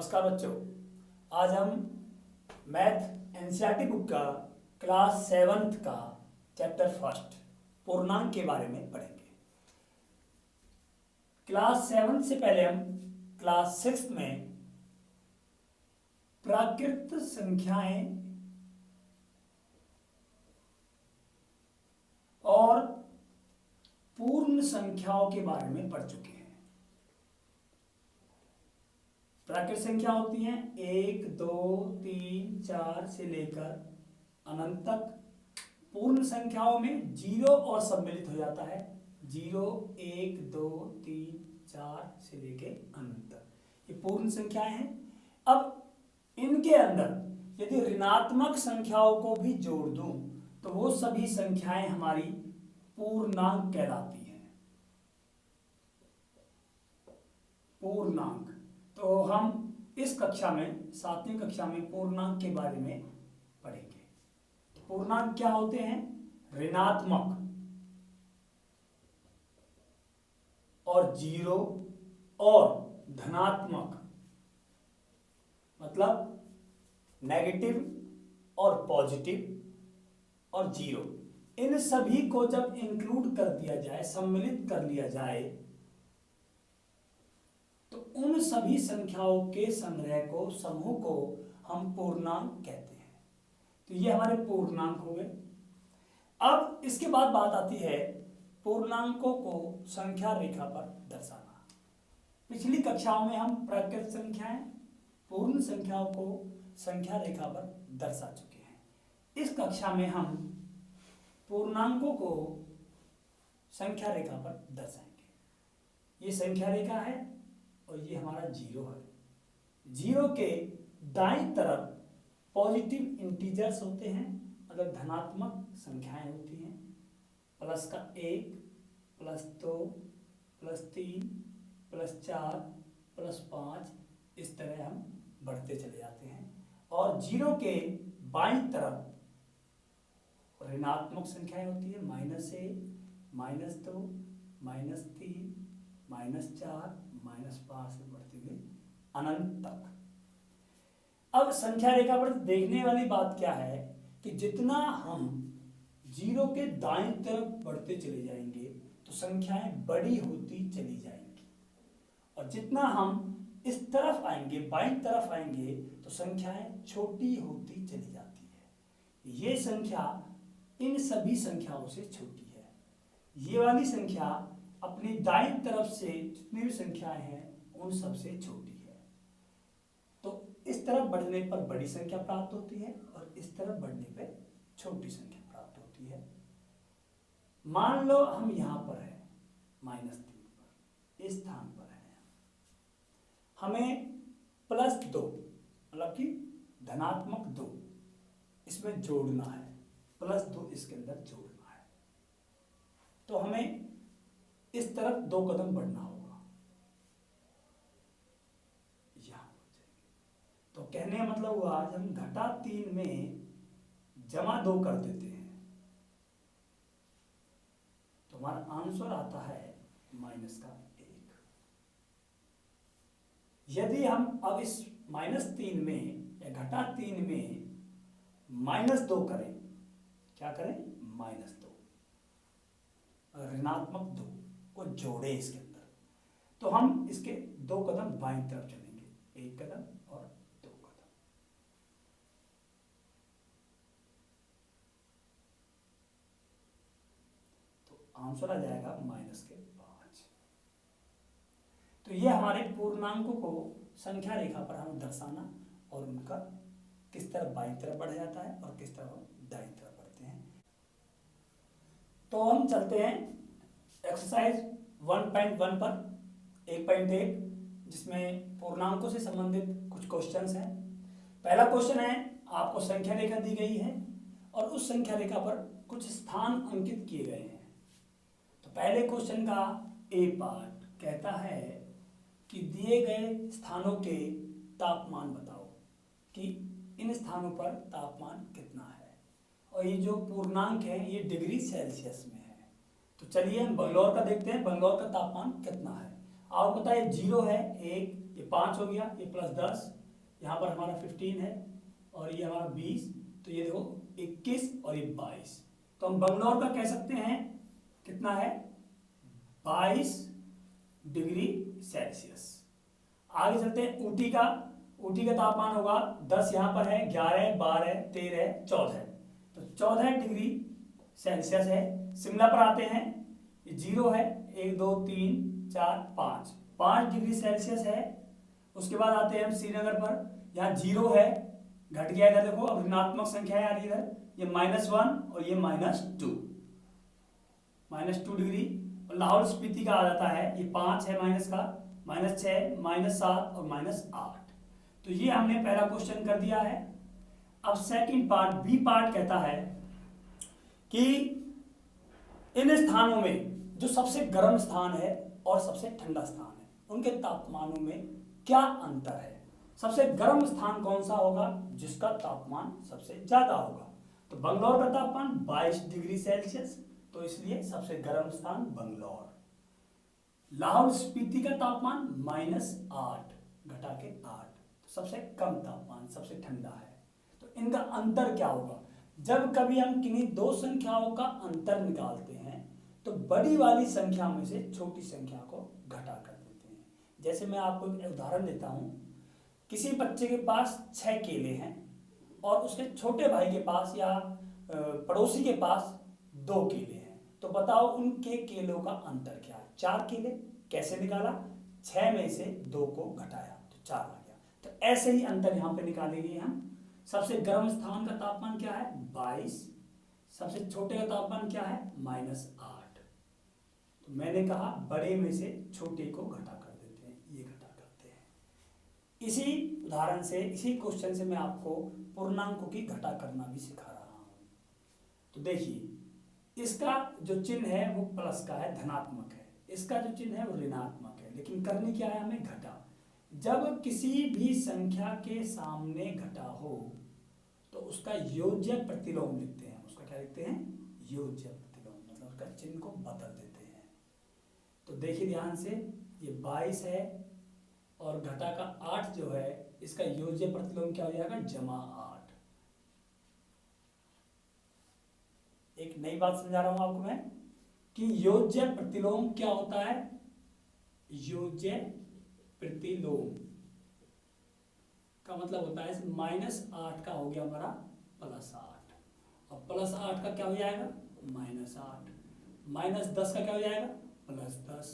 नमस्कार बच्चों, आज हम मैथ एनसीईआरटी बुक का क्लास 7th का चैप्टर फर्स्ट पूर्णांक के बारे में पढ़ेंगे। क्लास 7 से पहले हम क्लास 6 में प्राकृत संख्याएं और पूर्ण संख्याओं के बारे में पढ़ चुके हैं। प्राकृत संख्या होती हैं 1, 2, 3, 4 से लेकर अनंत तक। पूर्ण संख्याओं में 0 और सम्मिलित हो जाता है, 0, 1, 2, 3, 4 से लेकर अनंत तक, ये पूर्ण संख्याएं हैं। अब इनके अंदर यदि ऋणात्मक संख्याओं को भी जोड़ दूं तो वो सभी संख्याएं हमारी पूर्णांक कहलाती हैं। पूर्णांक, तो हम इस कक्षा में 7वीं कक्षा में पूर्णांक के बारे में पढ़ेंगे। पूर्णांक क्या होते हैं? ऋणात्मक और 0 और धनात्मक, मतलब नेगेटिव और पॉजिटिव और 0, इन सभी को जब इंक्लूड कर दिया जाए, सम्मिलित कर लिया जाए, तो उन सभी संख्याओं के संग्रह को, समूह को हम पूर्णांक कहते हैं। तो ये हमारे पूर्णांक हुए। अब इसके बाद बात आती है पूर्णांकों को संख्या रेखा पर दर्शाना। पिछली कक्षाओं में हम प्राकृत संख्याएं, पूर्ण संख्याओं को संख्या रेखा पर दर्शा चुके हैं। इस कक्षा में हम पूर्णांकों को संख्या रेखा पर दर्शाएंगे। ये संख्या रेखा है और ये हमारा 0 है। 0 के दाईं तरफ पॉजिटिव इंटीजर्स होते हैं, मतलब धनात्मक संख्याएं होती हैं। प्लस का 1, +2, +3, +4, +5, इस तरह हम बढ़ते चले जाते हैं। और 0 के बाईं तरफ ऋणात्मक संख्याएं होती है, -1, -2, -3, -4, -5 से बढ़ते हुए अनंत तक। अब संख्या रेखा पर देखने वाली बात क्या है कि जितना हम 0 के दाईं तरफ बढ़ते चले जाएंगे तो संख्याएं बड़ी होती चली जाएंगी, और जितना हम इस तरफ आएंगे, बाईं तरफ आएंगे, तो संख्याएं छोटी होती चली जाती है। ये संख्या इन सभी संख्याओं से छोटी है। ये वाली संख्या अपनी दाईं तरफ से जितनी भी संख्याएं हैं उन सबसे छोटी है। तो इस तरफ बढ़ने पर बड़ी संख्या प्राप्त होती है और इस तरफ बढ़ने पर छोटी संख्या प्राप्त होती है। मान लो हम यहां पर है -3 पर, इस स्थान पर है, हमें +2 मतलब कि धनात्मक 2 इसमें जोड़ना है, +2 इसके अंदर जोड़ना है। तो हमें इस तरफ 2 कदम बढ़ना होगा, यहां हो जाएंगे। तो कहने का मतलब हुआ जब हम -3 में +2 कर देते हैं तो हमारा आंसर आता है -1। यदि हम अब इस -3 में या -3 में -2 करें, क्या करें? -2, ऋणात्मक 2 को जोड़े इसके अंदर, तो हम इसके 2 कदम बाईं तरफ चलेंगे, 1 कदम और 2 कदम। तो आंसर आ जाएगा -5। तो ये हमारे पूर्णांकों को संख्या रेखा पर हम दर्शाना और उनका किस तरह बाईं तरफ बढ़ जाता है और किस तरह दाईं तरफ बढ़ते हैं। तो हम चलते हैं एक्सरसाइज 1.1 पर, 1.1, जिसमें पूर्णांकों से संबंधित कुछ क्वेश्चंस हैं। पहला क्वेश्चन है, आपको संख्या रेखा दी गई है और उस संख्या रेखा पर कुछ स्थान अंकित किए गए हैं। तो पहले क्वेश्चन का ए पार्ट कहता है कि दिए गए स्थानों के तापमान बताओ कि इन स्थानों पर तापमान कितना है, और ये जो पूर्णांक है ये डिग्री सेल्सियस में है। तो चलिए हम बंगलौर का देखते हैं, बंगलौर का तापमान कितना है। आपको पता है 0 है 1, ये 5 हो गया, ये +10, यहाँ पर हमारा 15 है और ये हमारा 20, तो ये देखो 21 और ये 22। तो हम बंगलौर का कह सकते हैं कितना है, 22 डिग्री सेल्सियस। आगे चलते हैं ऊटी का। ऊटी का तापमान होगा 10 यहाँ पर है, 11, 12, 13, 14, तो 14 डिग्री सेल्सियस है। शिमला पर आते हैं, ये 0 है, 1 2 3 4 5 डिग्री सेल्सियस है। उसके बाद आते हैं हम श्रीनगर पर, यहाँ 0 है, घट गया इधर देखो, अब ऋणात्मक संख्या है यार इधर, ये -1 और ये -2 डिग्री। और लाहौल स्पीति का आ जाता है, ये 5 है माइनस का, -6, -7 और -8। तो ये हमने पहला क्वेश्चन कर दिया है। अब सेकंड पार्ट, बी पार्ट कहता है कि इन स्थानों में जो सबसे गर्म स्थान है और सबसे ठंडा स्थान है, उनके तापमानों में क्या अंतर है। सबसे गर्म स्थान कौन सा होगा, जिसका तापमान सबसे ज्यादा होगा। तो बंगलौर का तापमान 22 डिग्री सेल्सियस, तो इसलिए सबसे गर्म स्थान बंगलौर। लाहौल स्पीति का तापमान -8 घटा के 8, तो सबसे कम तापमान, सबसे ठंडा है। तो इनका अंतर क्या होगा। जब कभी हम किन्हीं दो संख्याओं का अंतर निकालते हैं तो बड़ी वाली संख्या में से छोटी संख्या को घटा कर देते हैं। जैसे मैं आपको एक उदाहरण देता हूं, किसी बच्चे के पास 6 केले हैं और उसके छोटे भाई के पास या पड़ोसी के पास 2 केले हैं, तो बताओ उनके केलों का अंतर क्या है। 4 केले। कैसे निकाला, 6 में से 2 को घटाया तो 4 आ गया। तो ऐसे ही अंतर यहाँ पे निकालेंगे हम। सबसे गर्म स्थान का तापमान क्या है, 22। सबसे छोटे का तापमान क्या है, -8। तो मैंने कहा बड़े में से छोटे को घटा कर देते हैं, ये घटा करते हैं। इसी उदाहरण से, इसी क्वेश्चन से मैं आपको पूर्णांकों की घटा करना भी सिखा रहा हूं। तो देखिए, इसका जो चिन्ह है वो प्लस का है, धनात्मक है। इसका जो चिन्ह है वो ऋणात्मक है। लेकिन करनी क्या है हमें, घटा। जब किसी भी संख्या के सामने घटा हो तो उसका योज्य प्रतिलोम लिखते हैं। उसका क्या लिखते हैं, योज्य प्रतिलोम, मतलब उसका चिन्ह को बदल देते हैं। तो देखिए ध्यान से, ये 22 है और घटा का 8 जो है, इसका योज्य प्रतिलोम क्या हो जाएगा, +8। एक नई बात समझा रहा हूं आपको मैं कि योज्य प्रतिलोम क्या होता है। योज्य प्रतिलोम का मतलब होता है -8 का हो गया हमारा +8, और +8 का क्या हो जाएगा, -8, -10 का क्या हो जाएगा, +10।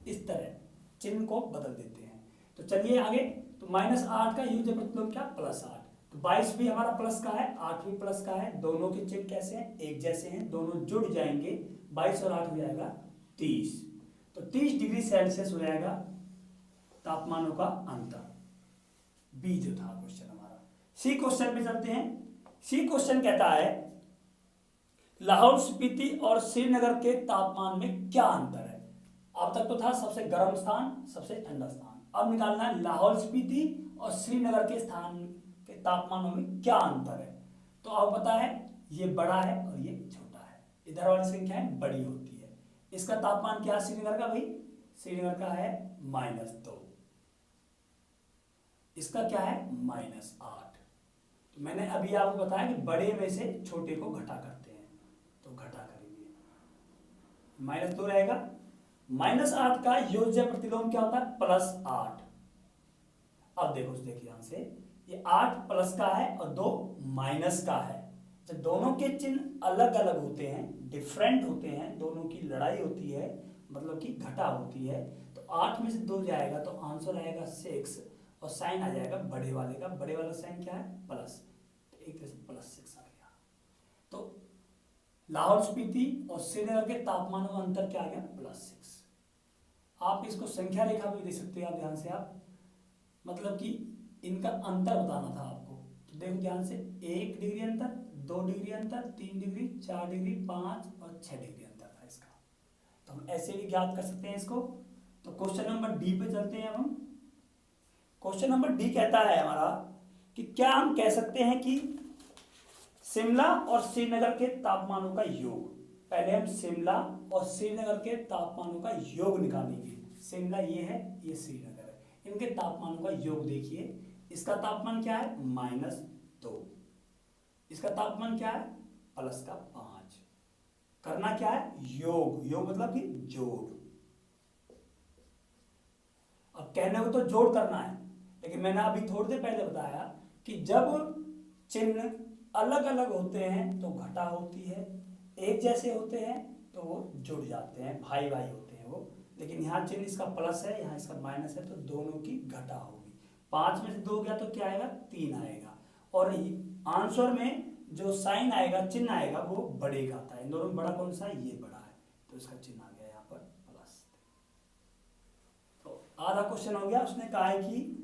इस तरह चिन्ह को बदल देते हैं। तो चलिए आगे। तो -8 का योज्य प्रतिलोम क्या, +8। तो 22 भी हमारा प्लस का है, 8 भी प्लस का है। दोनों के चिन्ह कैसे हैं, एक जैसे हैं, दोनों जुड़ जाएंगे। 22 और 8 हो जाएगा 30। तो 30 डिग्री सेल्सियस हो जाएगा तापमानों का अंतर। बी जो था क्वेश्चन हमारा। सी क्वेश्चन पे चलते हैं। सी क्वेश्चन कहता है लाहौल स्पीति और श्रीनगर के तापमान में क्या अंतर है। अब तक तो था सबसे गर्म स्थान, सबसे ठंडा स्थान। अब निकालना है लाहौल स्पीति और श्रीनगर के स्थान के तापमानों में क्या अंतर है। तो अब पता है ये बड़ा है और ये छोटा है, इधर वाली संख्याएं बड़ी होती है। इसका तापमान क्या है श्रीनगर का, भाई श्रीनगर का है -2, इसका क्या है -8। तो मैंने अभी आपको बताया कि बड़े में से छोटे को घटा करते हैं, तो घटा करेंगे, -2 रहेगा। -8 का योज्य प्रतिलोम क्या होता है, +8। अब देखो, देखिए यहां से, ये 8 प्लस का है और 2 माइनस का है। जब दोनों के चिन्ह अलग अलग होते हैं, डिफरेंट होते हैं, दोनों की लड़ाई होती है, मतलब कि घटा होती है, तो 8 में से 2 जाएगा तो आंसर आएगा 6 और साइन आ जाएगा बड़े वाले का। बड़े वाला साइन क्या है, प्लस, तो एक तरह से +6 आ गया। तो लाहौल स्पीति और श्रीनगर के तापमानों का अंतर क्या आ गया, +6। आप इसको संख्या रेखा भी दे सकते हो आप ध्यान से, आप मतलब कि इनका अंतर बताना था आपको। तो देखो ध्यान से, 1 डिग्री अंतर, 2 डिग्री अंतर, 3 डिग्री, 4 डिग्री, 5 और 6 डिग्री अंतर था इसका। तो हम ऐसे भी ज्ञात कर सकते हैं इसको। तो क्वेश्चन नंबर डी पे चलते हैं हम। क्वेश्चन नंबर डी कहता है हमारा कि क्या हम कह सकते हैं कि शिमला और श्रीनगर के तापमानों का योग। पहले हम शिमला और श्रीनगर के तापमानों का योग निकालेंगे। शिमला ये है, ये श्रीनगर है। इनके तापमानों का योग देखिए। इसका तापमान क्या है -2, इसका तापमान क्या है +5। करना क्या है योग, योग मतलब कि जोड़। अब कहने को तो जोड़ करना है, लेकिन मैंने अभी थोड़ी देर पहले बताया कि जब चिन्ह अलग अलग होते हैं तो घटा होती है, एक जैसे होते हैं तो वो जुड़ जाते हैं, भाई भाई होते हैं वो। लेकिन यहाँ चिन्ह इसका प्लस है, यहाँ इसका माइनस है, तो दोनों की घटा होगी। 5 में से 2 गया तो क्या आएगा 3 आएगा। और आंसर में जो साइन आएगा, चिन्ह आएगा, वो बड़े का आता है। इन दोनों में बड़ा कौन सा है, ये बड़ा है, तो इसका चिन्ह आ गया यहाँ पर प्लस। तो आधा क्वेश्चन हो गया। उसने कहा है कि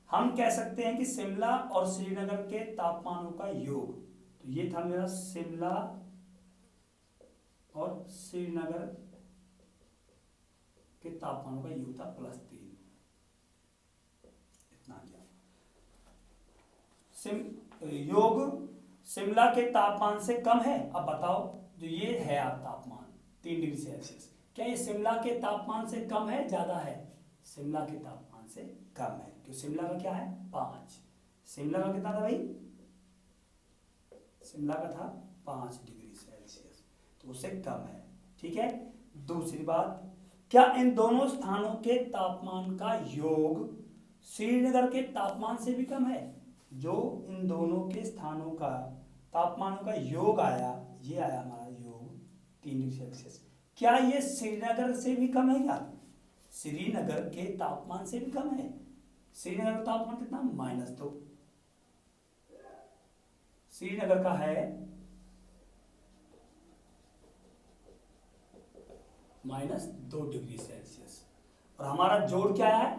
हम कह सकते हैं कि शिमला और श्रीनगर के तापमानों का योग, तो ये था मेरा शिमला और श्रीनगर के तापमानों का योग था +3, इतना गया। योग शिमला के तापमान से कम है। अब बताओ, जो ये है आप तापमान 3 डिग्री सेल्सियस, क्या ये शिमला के तापमान से कम है ज्यादा है, शिमला के तापमान से कम है, क्योंकि शिमला का क्या है 5। शिमला का कितना था भाई, शिमला का था 5 डिग्री सेल्सियस, तो उससे कम है। ठीक है। दूसरी बात, क्या इन दोनों स्थानों के तापमान का योग श्रीनगर के तापमान से भी कम है। जो इन दोनों के स्थानों का तापमानों का योग आया, ये आया हमारा योग 3 डिग्री सेल्सियस, क्या ये श्रीनगर से भी कम है क्या, श्रीनगर के तापमान से भी कम है। श्रीनगर का तापमान कितना -2, श्रीनगर का है -2 डिग्री सेल्सियस, और हमारा जोड़ क्या है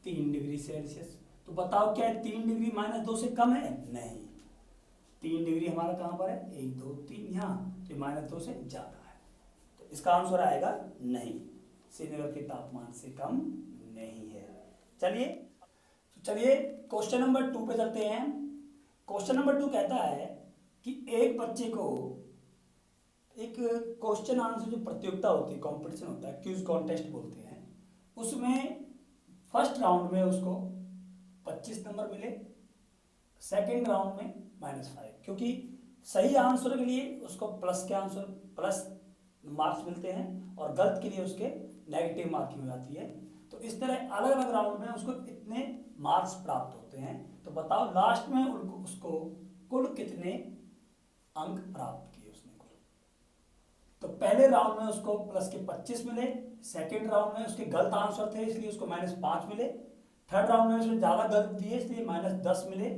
3 डिग्री सेल्सियस। तो बताओ क्या 3 डिग्री -2 से कम है, नहीं। 3 डिग्री हमारा कहां पर है, 1 2 3 यहाँ, तो -2 से ज्यादा है, तो इसका आंसर आएगा नहीं, श्रीनगर के तापमान से कम नहीं है। चलिए क्वेश्चन नंबर 2 पे चलते हैं। क्वेश्चन नंबर 2 कहता है कि एक बच्चे को एक क्वेश्चन आंसर जो प्रतियोगिता होती है, कंपटीशन होता है, क्विज कॉन्टेस्ट बोलते हैं, उसमें फर्स्ट राउंड में उसको 25 नंबर मिले, सेकेंड राउंड में -5, क्योंकि सही आंसर के लिए उसको प्लस मार्क्स मिलते हैं और गलत के लिए उसके नेगेटिव मार्किंग हो जाती है। तो इस तरह अलग अलग राउंड में उसको इतने मार्क्स प्राप्त होते हैं। तो बताओ लास्ट में उसको कुल कितने अंक प्राप्त किए उसने कुल। तो पहले राउंड में उसको प्लस के 25 मिले, सेकेंड राउंड में उसके गलत आंसर थे इसलिए उसको -5 मिले, थर्ड राउंड में उसने ज़्यादा गलत दिए इसलिए -10 मिले,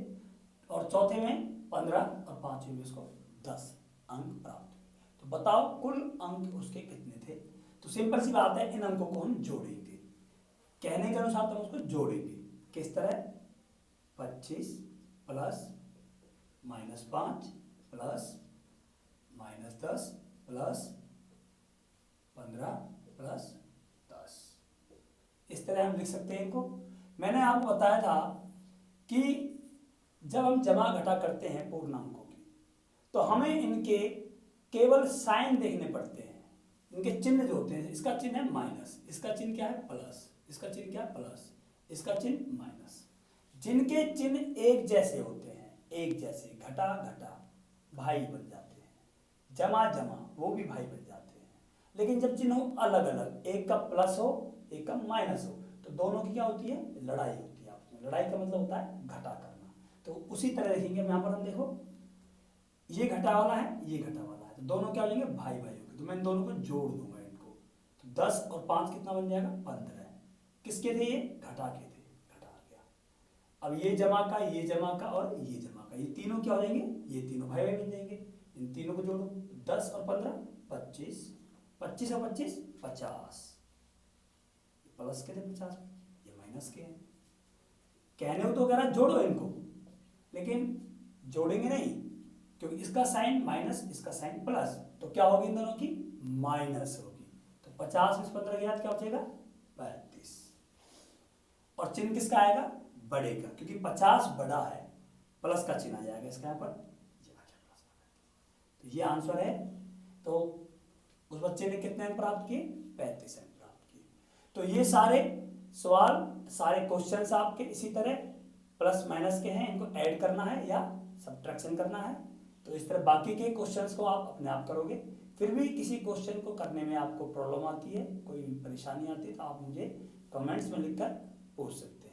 और चौथे में 15 और पांचवें में उसको 10 अंक प्राप्त हुए। तो बताओ कुल अंक उसके कितने थे। तो सिंपल सी बात है, इन अंकों को हम जोड़ेंगे, कहने के अनुसार हम उसको जोड़ेंगे। किस तरह, 25 प्लस -5 प्लस -10 प्लस 15 प्लस 10, इस तरह हम लिख सकते हैं इनको। मैंने आपको बताया था कि जब हम जमा घटा करते हैं पूर्णांकों की, तो हमें इनके केवल साइन देखने पड़ते हैं, इनके चिन्ह जो होते हैं। इसका चिन्ह है माइनस, इसका चिन्ह क्या है प्लस, इसका चिन्ह क्या है प्लस, इसका चिन्ह माइनस। जिनके चिन्ह एक जैसे होते हैं, एक जैसे, घटा घटा भाई बन जाते हैं, जमा जमा वो भी भाई बन जाते हैं। लेकिन जब चिन्ह हो अलग अलग, एक का प्लस हो एक का माइनस हो, तो दोनों की क्या होती है, लड़ाई होती है आपस में। लड़ाई का मतलब होता है घटा करना। तो उसी तरह देखेंगे यहाँ पर हम, देखो ये घटा वाला है, ये घटा वाला है, तो दोनों क्या हो जाएंगे भाई भाई होंगे। तो मैं इन दोनों को जोड़ दूंगा इनको, तो 10 और 5 कितना बन जाएगा 15। किसके थे ये, घटा के थे, घटा आ गया। अब ये जमा का, ये जमा का और ये जमा का, ये तीनों क्या हो जाएंगे, ये तीनों भाई भाई बन जाएंगे। इन तीनों को जोड़ो, 10 और 15 25, 25 और 25 50, प्लस के थे 50 में, ये माइनस के हैं। कहने को तो कह रहा जोड़ो इनको, लेकिन जोड़ेंगे नहीं, क्योंकि इसका साइन माइनस इसका साइन प्लस, तो क्या होगी इन दोनों की माइनस होगी। तो 50 में 15 के बाद क्या बचेगा 35, और चिन्ह किसका आएगा बड़े का, क्योंकि 50 बड़ा है, प्लस का चिन्ह आ जाएगा इसका यहाँ पर, तो ये आंसर है। तो उस बच्चे ने कितने अंक प्राप्त किए 35 अंक प्राप्त किए। तो ये सारे सवाल सारे क्वेश्चंस आपके इसी तरह प्लस माइनस के हैं, इनको ऐड करना है या सब्ट्रैक्शन करना है। तो इस तरह बाकी के क्वेश्चंस को आप अपने आप करोगे। फिर भी किसी क्वेश्चन को करने में आपको प्रॉब्लम आती है, कोई परेशानी आती है, तो आप मुझे कमेंट्स में लिखकर पूछ सकते हैं।